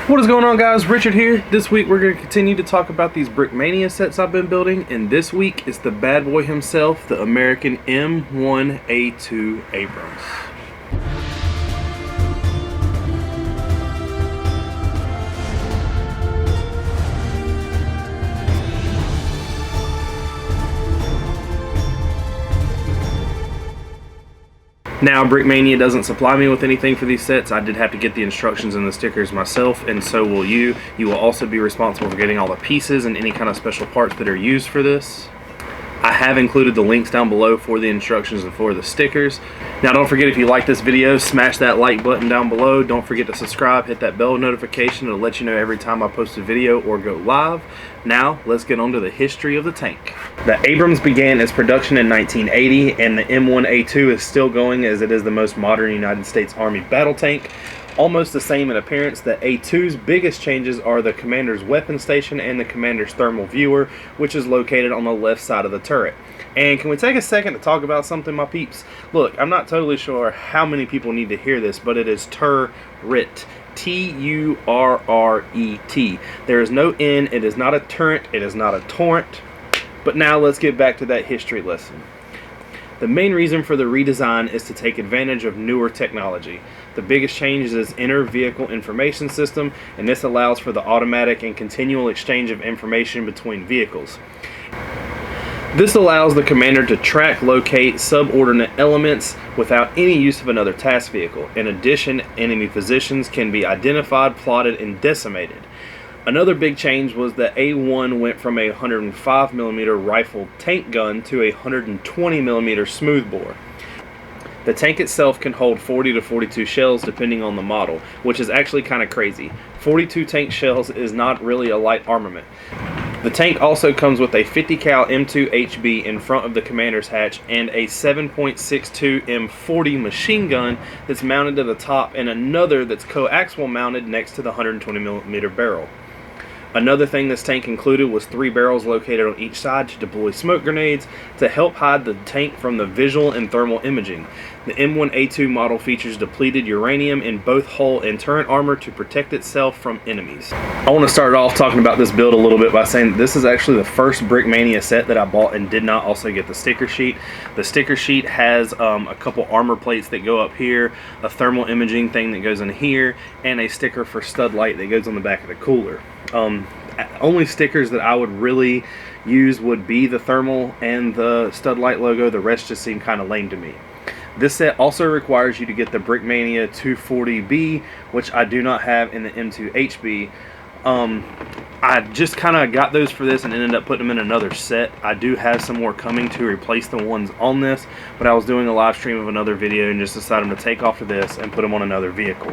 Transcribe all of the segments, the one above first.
What is going on, guys? Richard here. This week we're going to continue to talk about these Brickmania sets I've been building, and this week is the bad boy himself, the American M1A2 Abrams. Now, Brickmania doesn't supply me with anything for these sets. I did have to get the instructions and the stickers myself, and so will you. You will also be responsible for getting all the pieces and any kind of special parts that are used for this. I have included the links down below for the instructions and for the stickers. Now, don't forget, if you like this video, smash that like button down below. Don't forget to subscribe, hit that bell notification. It'll let you know every time I post a video or go live. Now, let's get on to the history of the tank. The Abrams began its production in 1980, and the M1A2 is still going, as it is the most modern United States Army battle tank. Almost the same in appearance. The A2's biggest changes are the commander's weapon station and the commander's thermal viewer, which is located on the left side of the turret. And can we take a second to talk about something, my peeps? Look, I'm not totally sure how many people need to hear this, but it is turret. T-U-R-R-E-T. There is no N. It is not a turret. It is not a torrent. But now let's get back to that history lesson. The main reason for the redesign is to take advantage of newer technology. The biggest change is its inter-vehicle information system, and this allows for the automatic and continual exchange of information between vehicles. This allows the commander to track, locate subordinate elements without any use of another task vehicle. In addition, enemy positions can be identified, plotted, and decimated. Another big change was that A1 went from a 105mm rifle tank gun to a 120mm smoothbore. The tank itself can hold 40 to 42 shells depending on the model, which is actually kind of crazy. 42 tank shells is not really a light armament. The tank also comes with a 50 cal M2 HB in front of the commander's hatch and a 7.62 M40 machine gun that's mounted to the top, and another that's coaxial mounted next to the 120mm barrel. Another thing this tank included was 3 barrels located on each side to deploy smoke grenades to help hide the tank from the visual and thermal imaging. The M1A2 model features depleted uranium in both hull and turret armor to protect itself from enemies. I want to start off talking about this build a little bit by saying that this is actually the first Brickmania set that I bought and did not also get the sticker sheet. The sticker sheet has a couple armor plates that go up here, a thermal imaging thing that goes in here, and a sticker for stud light that goes on the back of the cooler. Only stickers that I would really use would be the thermal and the stud light logo. The rest just seem kind of lame to me. This set also requires you to get the Brickmania 240B, which I do not have in the M2 HB. I just kind of got those for this and ended up putting them in another set. I do have some more coming to replace the ones on this, but I was doing a live stream of another video and just decided to take off of this and put them on another vehicle.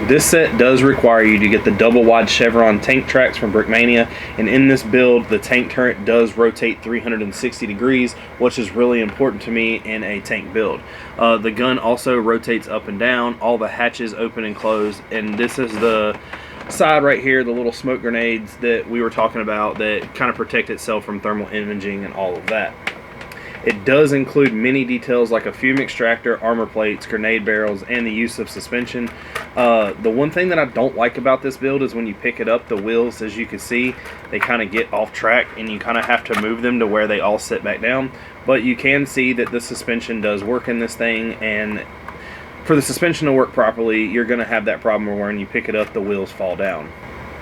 This set does require you to get the double wide chevron tank tracks from Brickmania, and in this build the tank turret does rotate 360 degrees, which is really important to me in a tank build. The gun also rotates up and down, all the hatches open and close, and this is the side right here, the little smoke grenades that we were talking about that kind of protect itself from thermal imaging and all of that. It does include many details like a fume extractor, armor plates, grenade barrels, and the use of suspension. The one thing that I don't like about this build is when you pick it up, the wheels, as you can see, they kind of get off track and you kind of have to move them to where they all sit back down. But you can see that the suspension does work in this thing, and for the suspension to work properly, you're going to have that problem where when you pick it up, the wheels fall down.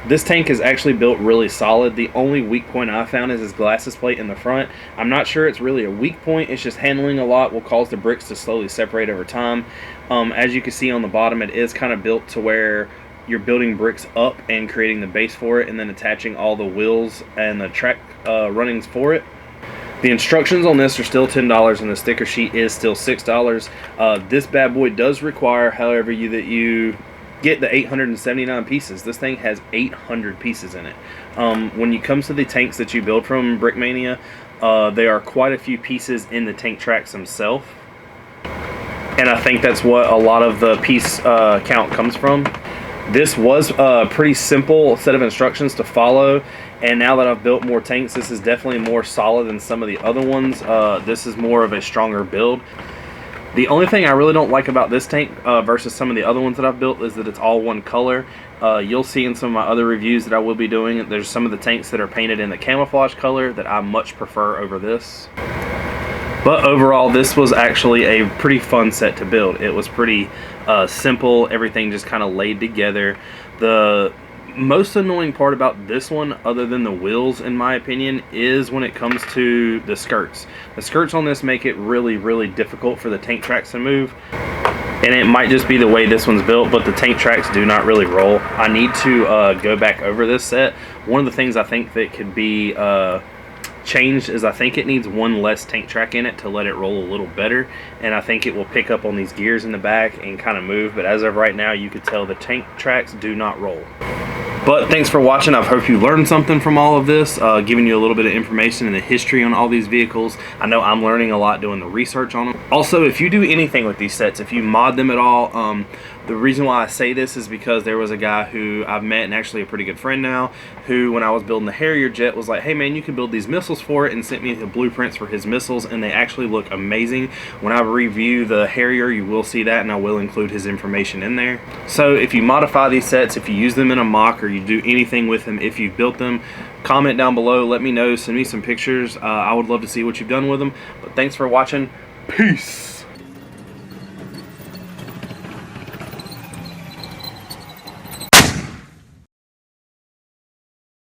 This tank is actually built really solid. The only weak point I found is this glasses plate in the front. I'm not sure it's really a weak point. It's just handling a lot will cause the bricks to slowly separate over time. As you can see on the bottom, it is kind of built to where you're building bricks up and creating the base for it and then attaching all the wheels and the track runnings for it. The instructions on this are still $10 and the sticker sheet is still $6. This bad boy does require, however, that you get the 879 pieces. This thing has 800 pieces in it. When it comes to the tanks that you build from Brickmania, there are quite a few pieces in the tank tracks themselves, and I think that's what a lot of the piece count comes from. This was a pretty simple set of instructions to follow, and now that I've built more tanks, this is definitely more solid than some of the other ones. This is more of a stronger build. The only thing I really don't like about this tank versus some of the other ones that I've built is that it's all one color. You'll see in some of my other reviews that I will be doing, there's some of the tanks that are painted in the camouflage color that I much prefer over this. But overall, this was actually a pretty fun set to build. It was pretty simple. Everything just kind of laid together. The most annoying part about this one, other than the wheels in my opinion, is when it comes to the skirts. The skirts on this make it really difficult for the tank tracks to move, and it might just be the way this one's built, but the tank tracks do not really roll. I need to go back over this set. One of the things I think that could be changed is I think it needs one less tank track in it to let it roll a little better, and I think it will pick up on these gears in the back and kind of move, but as of right now you could tell the tank tracks do not roll. But thanks for watching. I hope you learned something from all of this, giving you a little bit of information and the history on all these vehicles. I know I'm learning a lot doing the research on them. Also, if you do anything with these sets, if you mod them at all, the reason why I say this is because there was a guy who I've met, and actually a pretty good friend now, who when I was building the Harrier jet was like, hey man, you can build these missiles for it, and sent me the blueprints for his missiles, and they actually look amazing. When I review the Harrier, you will see that, and I will include his information in there. So if you modify these sets, if you use them in a mock, or you do anything with them, if you've built them, comment down below, let me know, send me some pictures. I would love to see what you've done with them. But thanks for watching. Peace.